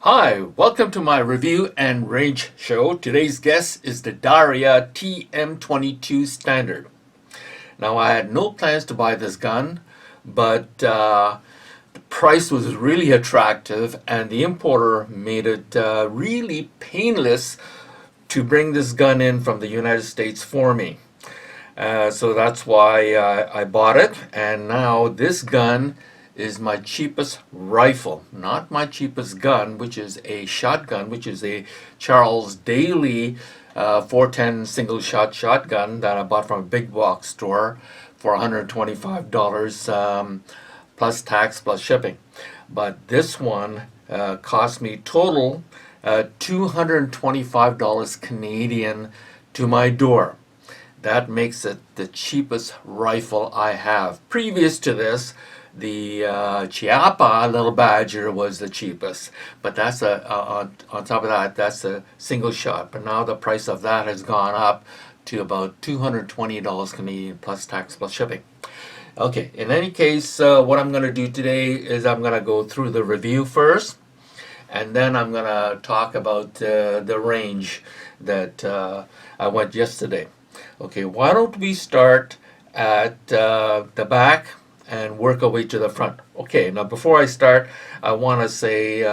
Hi, welcome to my review and range show. Today's guest is the DERYA TM-22 standard. Now, I had no plans to buy this gun, but the price was really attractive and the importer made it really painless to bring this gun in from the United States for me. So that's why I bought it, and now this gun is my cheapest rifle, not my cheapest gun, which is a shotgun, which is a Charles Daly 410 single shot shotgun that I bought from a big box store for $125 plus tax plus shipping. But this one cost me total $225 Canadian to my door. That makes it the cheapest rifle I have. Previous to this, the Chiappa Little Badger was the cheapest, but that's on top of that, that's a single shot. But now the price of that has gone up to about $220 Canadian plus tax plus shipping. Okay, in any case, what I'm going to do today is I'm going to go through the review first, and then I'm going to talk about the range that I went yesterday. Okay, why don't we start at the back and work our way to the front. Okay, now before I start, I want to say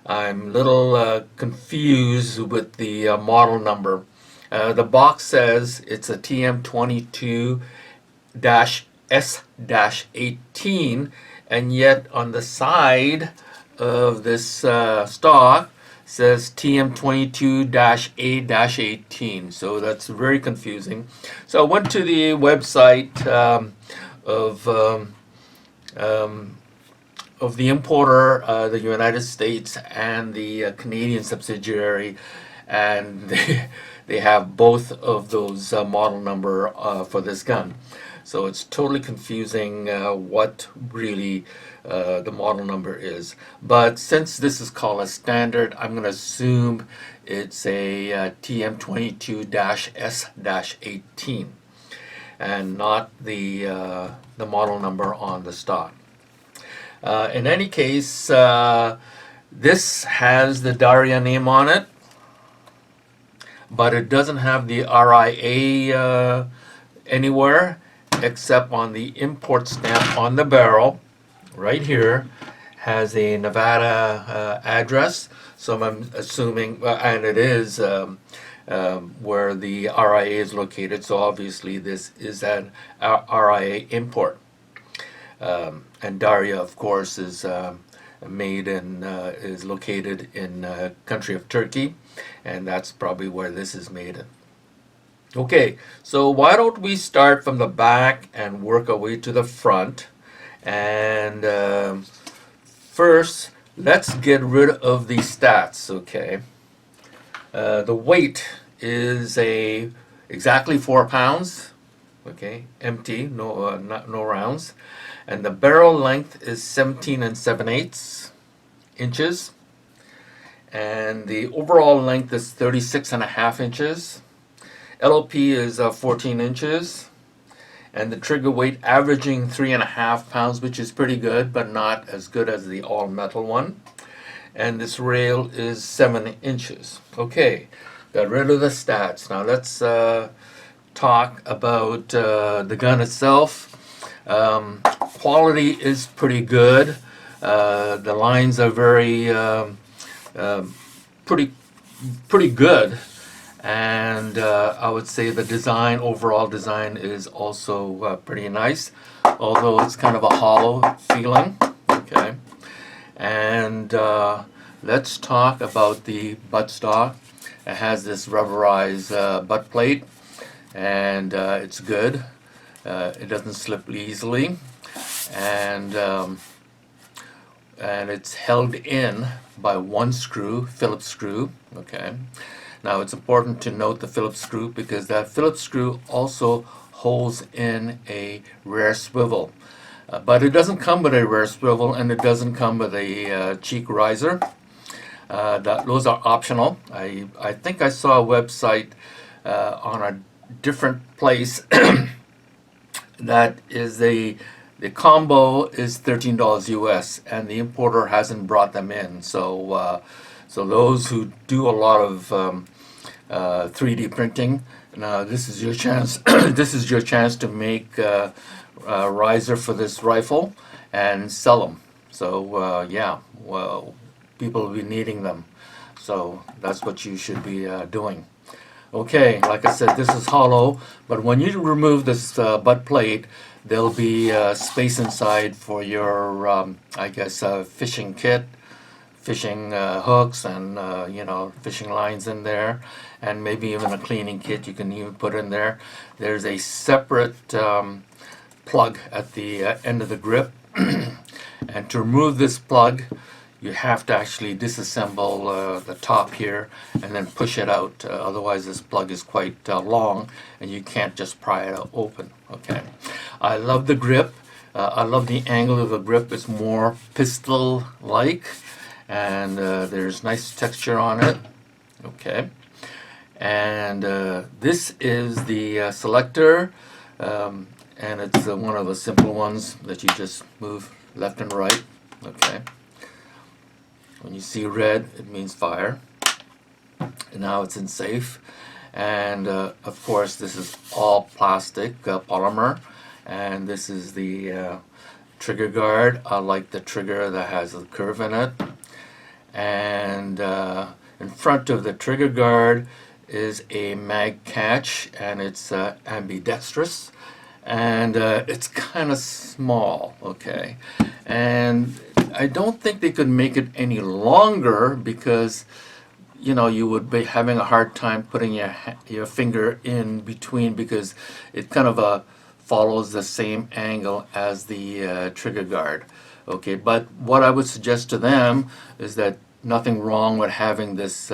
I'm a little confused with the model number. The box says it's a TM22-S-18, and yet on the side of this stock says TM22-A-18, so that's very confusing. So I went to the website of the importer, the United States, and the Canadian subsidiary, and they have both of those model number for this gun. So it's totally confusing what really the model number is. But since this is called a standard, I'm going to assume it's a TM22-S-18. and not the model number on the stock. In any case, this has the DERYA name on it, but it doesn't have the RIA anywhere except on the import stamp on the barrel. Right here has a Nevada address, so I'm assuming, and it is where the RIA is located, so obviously this is an RIA import. And DERYA, of course, is made in is located in country of Turkey, and that's probably where this is made in. Okay, so why don't we start from the back and work our way to the front, and first let's get rid of the stats. Okay. The weight is exactly 4 pounds, okay, empty, no rounds, and the barrel length is 17 7/8 inches, and the overall length is 36.5 inches. LOP is 14 inches, and the trigger weight averaging 3.5 pounds, which is pretty good, but not as good as the all metal one. And this rail is 7 inches. Okay, got rid of the stats. Now let's talk about the gun itself. Quality is pretty good. The lines are very pretty good, and I would say the design, overall design, is also pretty nice, although it's kind of a hollow feeling. Okay. And let's talk about the buttstock. It has this rubberized butt plate, and it's good. It doesn't slip easily, and it's held in by one screw, Phillips screw. Okay. Now it's important to note the Phillips screw because that Phillips screw also holds in a rear swivel. But it doesn't come with a rear swivel, and it doesn't come with a cheek riser. Those are optional. I think I saw a website on a different place that is The combo is $13 US, and the importer hasn't brought them in. So, so those who do a lot of 3D printing, now this is your chance. This is your chance to make a riser for this rifle and sell them. So, yeah, well, people will be needing them. So that's what you should be doing. Okay, like I said, this is hollow, but when you remove this butt plate, there'll be space inside for your, I guess, fishing kit, fishing hooks, and you know, fishing lines in there, and maybe even a cleaning kit you can even put in there. There's a separate plug at the end of the grip, and to remove this plug, you have to actually disassemble the top here and then push it out. Otherwise, this plug is quite long, and you can't just pry it open. Okay, I love the grip. I love the angle of the grip. It's more pistol-like, and there's nice texture on it. Okay, and this is the selector, and it's one of the simple ones that you just move left and right. Okay. When you see red, it means fire. And now it's in safe. And of course, this is all plastic, polymer. And this is the trigger guard. I like the trigger that has a curve in it. And in front of the trigger guard is a mag catch, and it's ambidextrous. And it's kind of small, okay? And I don't think they could make it any longer because, you know, you would be having a hard time putting your finger in between because it kind of follows the same angle as the trigger guard. Okay, but what I would suggest to them is that nothing wrong with having this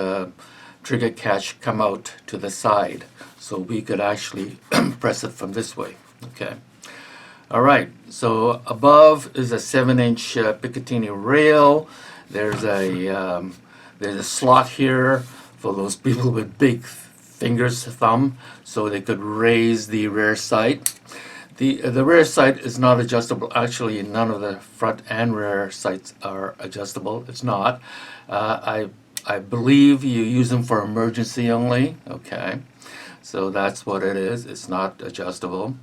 trigger catch come out to the side, so we could actually press it from this way. Okay. All right, so above is a 7-inch Picatinny rail. There's a slot here for those people with big fingers, thumb, so they could raise the rear sight. The rear sight is not adjustable. Actually, none of the front and rear sights are adjustable. It's not. I believe you use them for emergency only. Okay, so that's what it is. It's not adjustable.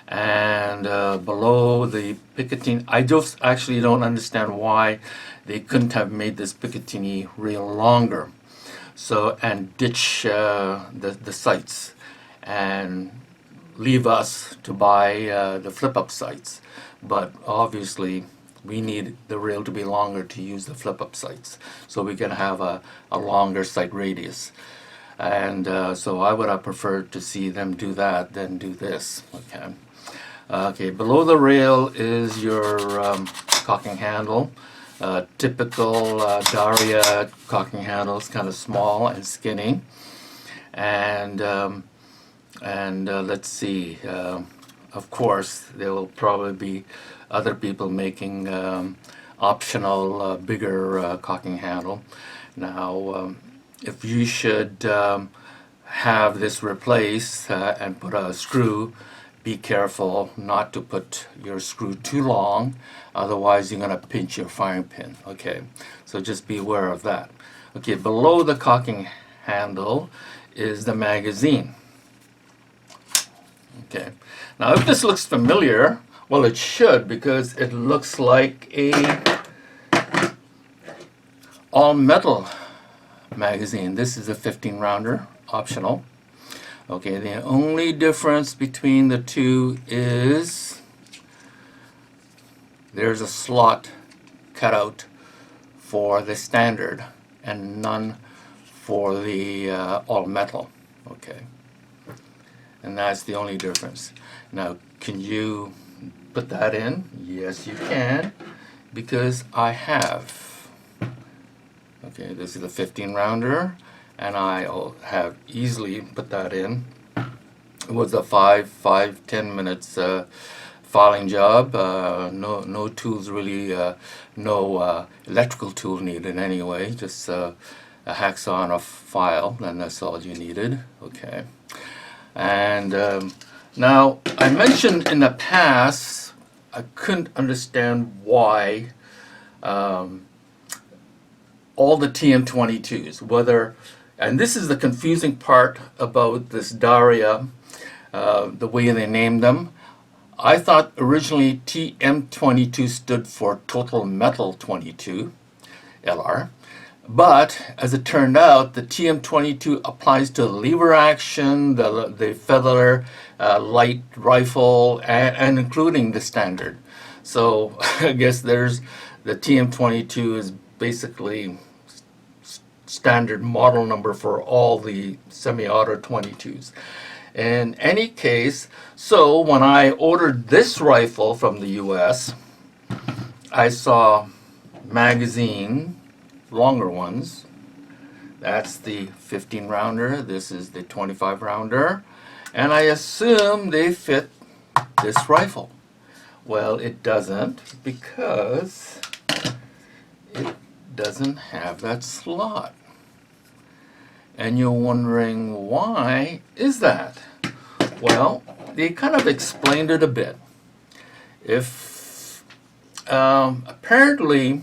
And below the Picatinny, I just actually don't understand why they couldn't have made this Picatinny rail longer. So, and ditch the sights and leave us to buy the flip-up sights. But obviously, we need the rail to be longer to use the flip-up sights, so we can have a longer sight radius. And so I would have preferred to see them do that than do this. Okay. Okay, below the rail is your cocking handle. Typical DERYA cocking handle is kind of small and skinny. And let's see. Of course, there will probably be other people making optional bigger cocking handle. Now, if you should have this replaced and put a screw, be careful not to put your screw too long, otherwise you're going to pinch your firing pin. Okay, so just be aware of that. Okay, below the cocking handle is the magazine. Okay, now if this looks familiar, well, it should, because it looks like a all metal magazine. This is a 15 rounder, optional. Okay, the only difference between the two is there's a slot cut out for the standard and none for the all metal. Okay, and that's the only difference. Now, can you put that in? Yes, you can, because I have. Okay, this is a 15 rounder. And I'll have easily put that in. It was a 10 minutes filing job. No tools really, no electrical tool needed anyway. Just a hacksaw and a file, and that's all you needed. Okay. And now I mentioned in the past I couldn't understand why all the TM22s, whether, and this is the confusing part about this DERYA, the way they named them. I thought originally TM22 stood for Total Metal 22 LR, but as it turned out, the TM22 applies to lever action, the feather light rifle, and including the standard. So I guess there's the TM22 is basically standard model number for all the semi-auto 22s. In any case, so when I ordered this rifle from the US, I saw magazine, longer ones. That's the 15 rounder, this is the 25 rounder, and I assume they fit this rifle. Well, it doesn't, because it doesn't have that slot. And you're wondering, why is that? Well, they kind of explained it a bit. If apparently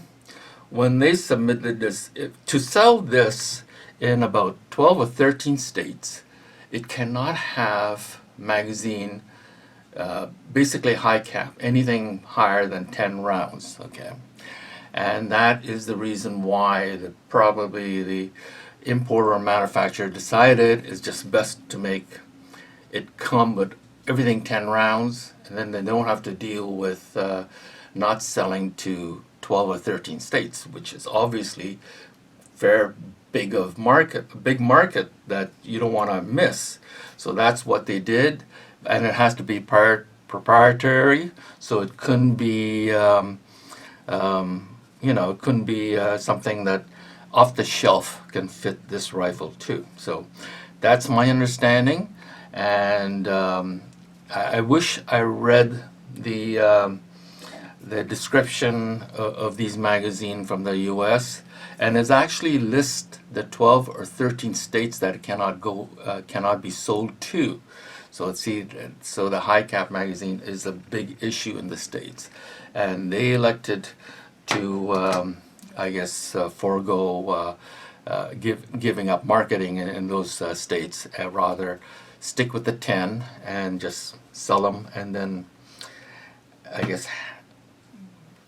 when they submitted this, to sell this in about 12 or 13 states, it cannot have magazine, basically high cap, anything higher than 10 rounds, okay? And that is the reason why probably the importer or manufacturer decided it's just best to make it come with everything 10 rounds, and then they don't have to deal with not selling to 12 or 13 states, which is obviously fair big market that you don't want to miss. So that's what they did, and it has to be proprietary, so it couldn't be it couldn't be something that off the shelf can fit this rifle too. So that's my understanding, and I wish I read the description of these magazines from the U.S. and it's actually list the 12 or 13 states that it cannot be sold to. So so the high cap magazine is a big issue in the states, and they elected to I guess forego giving up marketing in those states, rather stick with the 10 and just sell them, and then I guess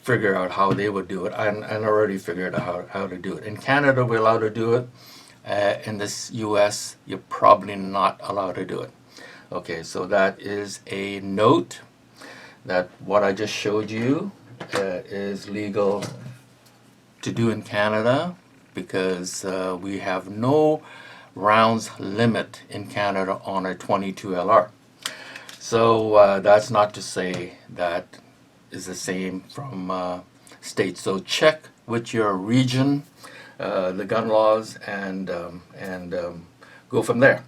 figure out how they would do it. And already figured out how to do it. In Canada, we're allowed to do it. In this US, you're probably not allowed to do it. Okay, so that is a note that what I just showed you is legal to do in Canada, because we have no rounds limit in Canada on a 22 LR. So that's not to say that is the same from states. So check with your region, the gun laws, and go from there.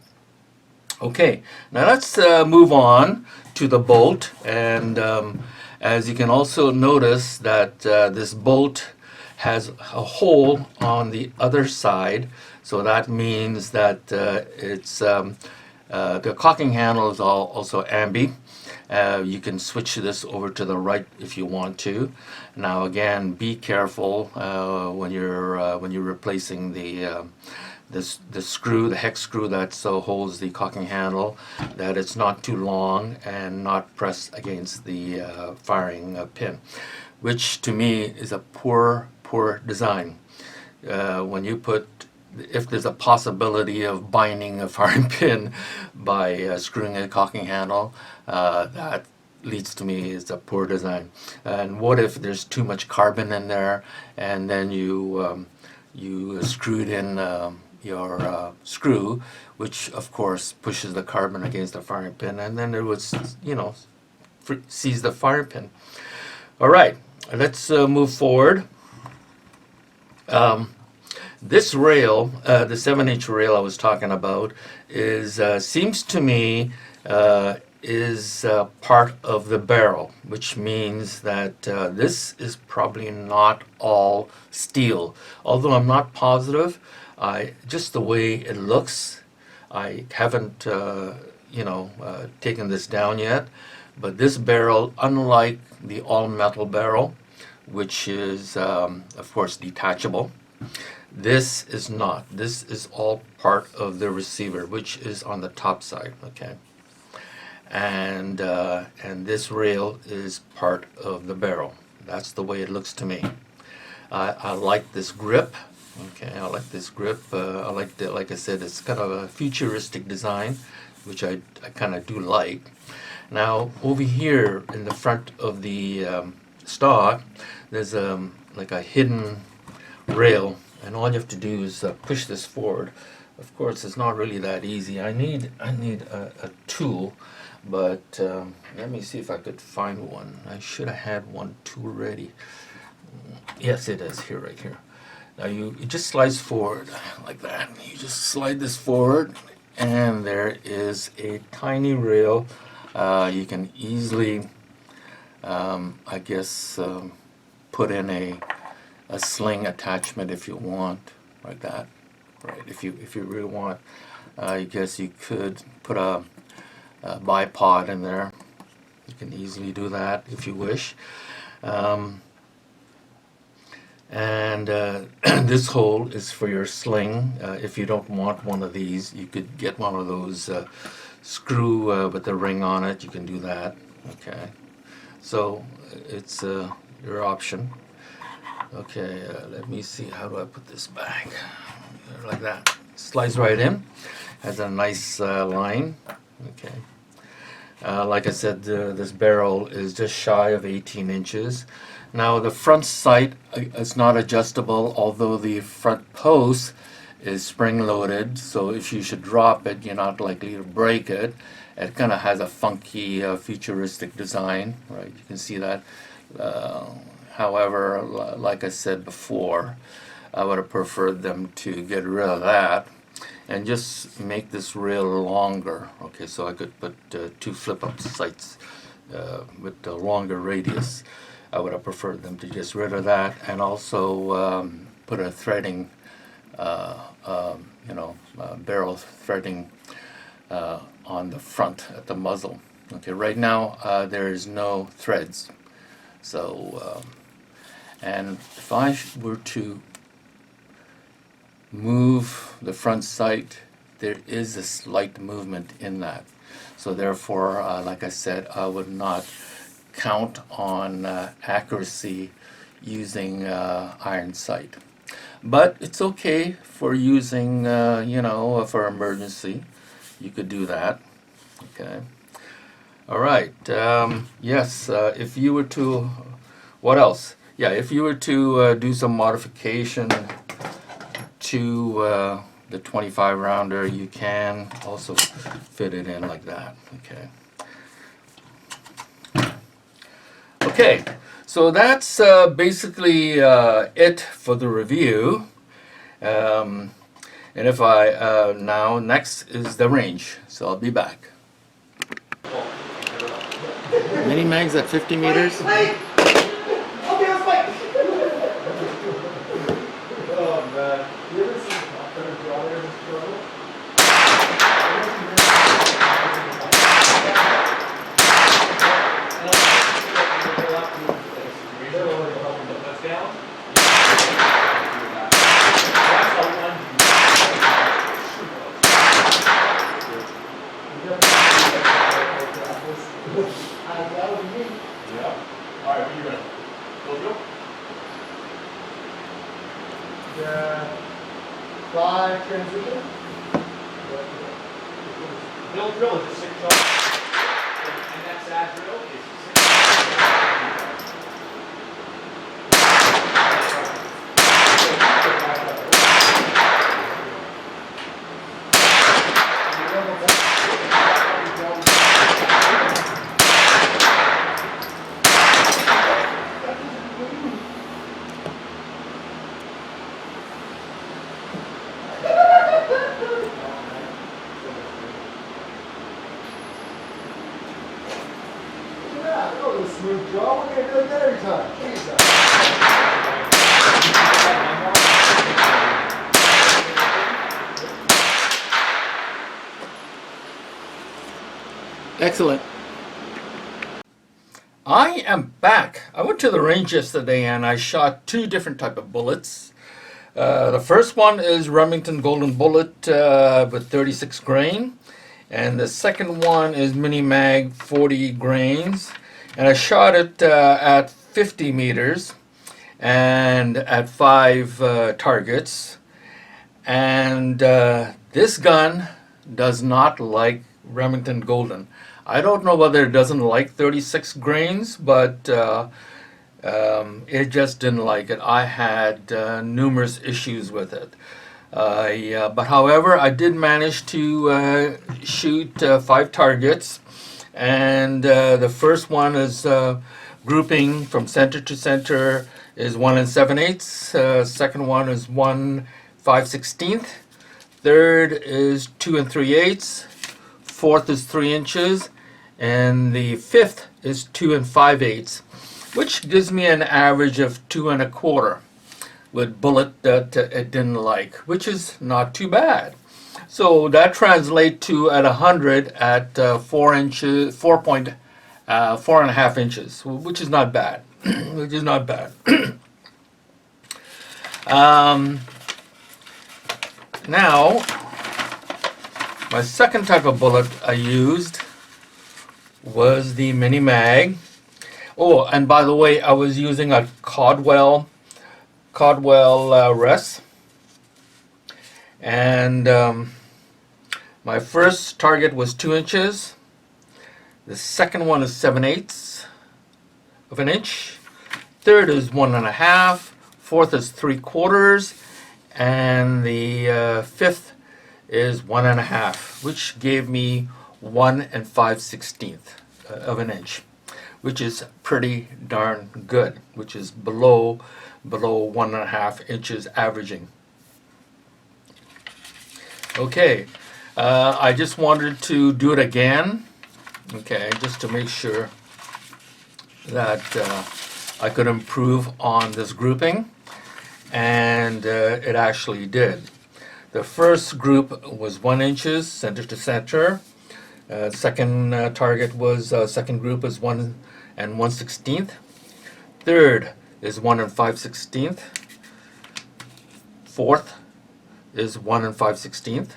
Okay, now let's move on to the bolt, and as you can also notice that this bolt has a hole on the other side, so that means that it's the cocking handle is also ambi. You can switch this over to the right if you want to. Now again, be careful when you're replacing the screw, the hex screw that holds the cocking handle, that it's not too long and not pressed against the firing pin, which to me is a poor design. When you put, if there's a possibility of binding a firing pin by screwing a cocking handle, that leads to me is a poor design. And what if there's too much carbon in there, and then you screwed in your screw, which of course pushes the carbon against the firing pin, and then it would, seize the firing pin. All right, let's move forward. This rail, the 7-inch rail I was talking about, is seems to me is part of the barrel, which means that this is probably not all steel. Although I'm not positive, just the way it looks, I haven't taken this down yet, But this barrel, unlike the all-metal barrel, which is, of course, detachable, this is not. This is all part of the receiver, which is on the top side, okay? And this rail is part of the barrel. That's the way it looks to me. I like this grip. Okay, I like this grip. I like the, like I said, it's kind of a futuristic design, which I kind of do like. Now over here in the front of the stock, there's like a hidden rail, and all you have to do is push this forward. Of course, it's not really that easy. I need a tool, but let me see if I could find one. I should have had one tool ready. Yes, it is here, right here. Now it just slides forward like that. You just slide this forward, and there is a tiny rail. You can easily, I guess, put in a sling attachment if you want, like that. Right? If you really want, I guess you could put a bipod in there. You can easily do that if you wish. And this hole is for your sling. If you don't want one of these, you could get one of those screw with the ring on it. You can do that. Okay, so it's your option. Okay, let me see. How do I put this back? Like that. Slides right in. Has a nice line. Okay. Like I said, this barrel is just shy of 18 inches. Now the front sight is not adjustable, although the front post is spring-loaded, so if you should drop it, you're not likely to break it. It kind of has a funky, futuristic design, right? You can see that. However, like I said before, I would have preferred them to get rid of that and just make this rail longer. Okay, so I could put 2 flip-up sights with the longer radius. I would have preferred them to just rid of that, and also put a threading, barrel threading on the front at the muzzle. Okay, right now there is no threads. So, and if I were to move the front sight, there is a slight movement in that. So therefore, like I said, I would not count on accuracy using iron sight. But it's okay for using, for emergency. You could do that. Okay. All right. Yes, if you were to, what else? Yeah, if you were to do some modification to the 25 rounder, you can also fit it in like that. Okay. Okay, so that's basically it for the review. And if I now next is the range, so I'll be back. Mini mags at 50 meters. Wait! Okay, let's wait! Oh man, you ever seen a drawing of this struggle? Five transition. Middle drill is a 6 shot. And that side drill is 6 Smooth draw, we're going to do that every time. Jesus. Excellent. I am back. I went to the range yesterday and I shot two different type of bullets. The first one is Remington Golden Bullet with 36 grain, and the second one is Mini Mag 40 grains. And I shot it at 50 meters and at 5 targets. And this gun does not like Remington Golden. I don't know whether it doesn't like 36 grains, but it just didn't like it. I had numerous issues with it. But however, I did manage to shoot 5 targets, and the first one is grouping from center to center is 1 7/8. Second one is 1 5/16. Third is 2 3/8. Fourth is 3 inches, and the fifth is 2 5/8, which gives me an average of 2 1/4 with bullet that it didn't like, which is not too bad. So that translates to at 100 at 4 inches, 4.5 inches, which is not bad. Which is not bad. Now, my second type of bullet I used was the Mini Mag. Oh, and by the way, I was using a Caldwell rest. And my first target was 2 inches. The second one is 7/8 of an inch. Third is 1 1/2. Fourth is 3/4. And the fifth is 1 1/2, which gave me 1 5/16 of an inch, which is pretty darn good, which is below 1 1/2 inches averaging. Okay, I just wanted to do it again, okay, just to make sure that I could improve on this grouping, and it actually did. The first group was 1 inches center to center. Second target was second group is 1 1/16. Third is 1 5/16. Fourth is 1 5/16.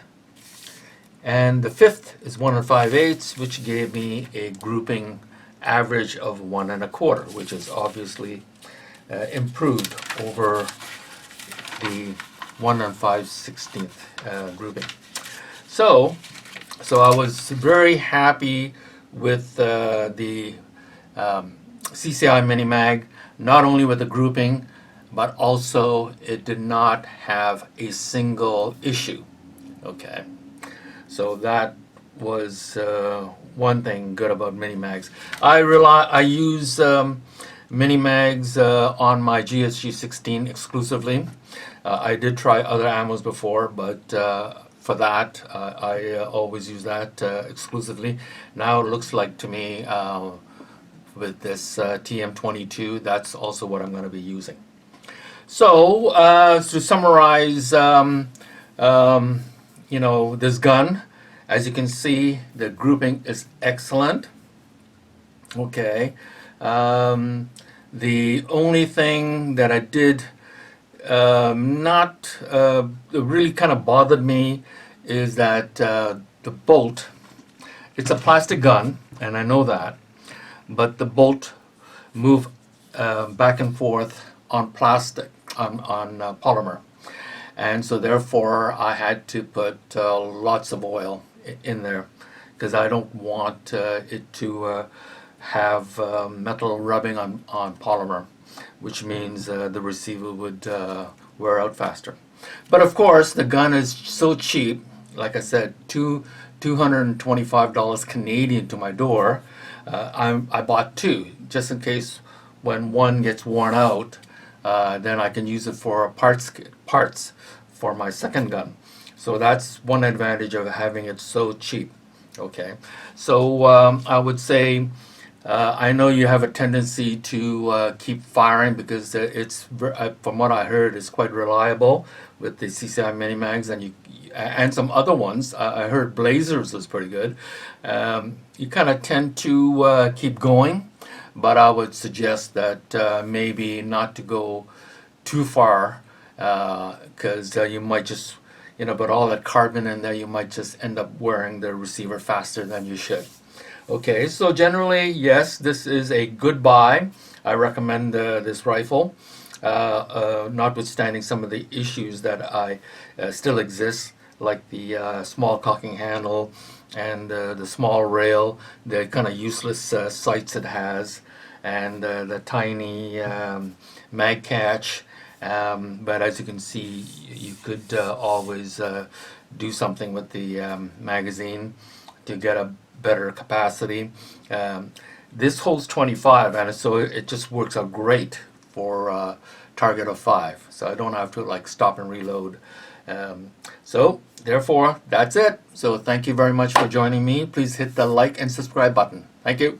And the fifth is 1 5/8, which gave me a grouping average of 1 1/4, which is obviously improved over the 1 5/16 grouping. So I was very happy with the CCI Mini Mag, not only with the grouping, but also it did not have a single issue. Okay, so that was one thing good about Mini Mags. I use Mini Mags on my GSG 16 exclusively. I did try other ammos before, but for that I always use that exclusively. Now it looks like to me with this TM-22, that's also what I'm going to be using. So to summarize, you know, this gun, as you can see, the grouping is excellent. Okay. The only thing that I did not really kind of bothered me is that the bolt, it's a plastic gun, and I know that, but the bolt move back and forth on plastic, on polymer, and so therefore I had to put lots of oil in there because I don't want it to have metal rubbing on polymer, which means the receiver would wear out faster. But of course, the gun is so cheap, like I said, $225 Canadian to my door. I bought 2 just in case when one gets worn out, then I can use it for parts for my second gun. So that's one advantage of having it so cheap. Okay, so I would say I know you have a tendency to keep firing because it's from what I heard, it's quite reliable with the CCI Mini Mags, and some other ones. I heard Blazers was pretty good. You kind of tend to keep going, but I would suggest that maybe not to go too far, because you might just, but all that carbon in there, you might just end up wearing the receiver faster than you should. Okay, so generally, yes, this is a good buy. I recommend this rifle, notwithstanding some of the issues that still exist, like the small cocking handle and the small rail, the kind of useless sights it has, and the tiny mag catch. But as you can see, you could always do something with the magazine to get a better capacity. This holds 25, and so it just works out great for target of 5. So I don't have to like stop and reload. So therefore, that's it. So thank you very much for joining me. Please hit the like and subscribe button. Thank you.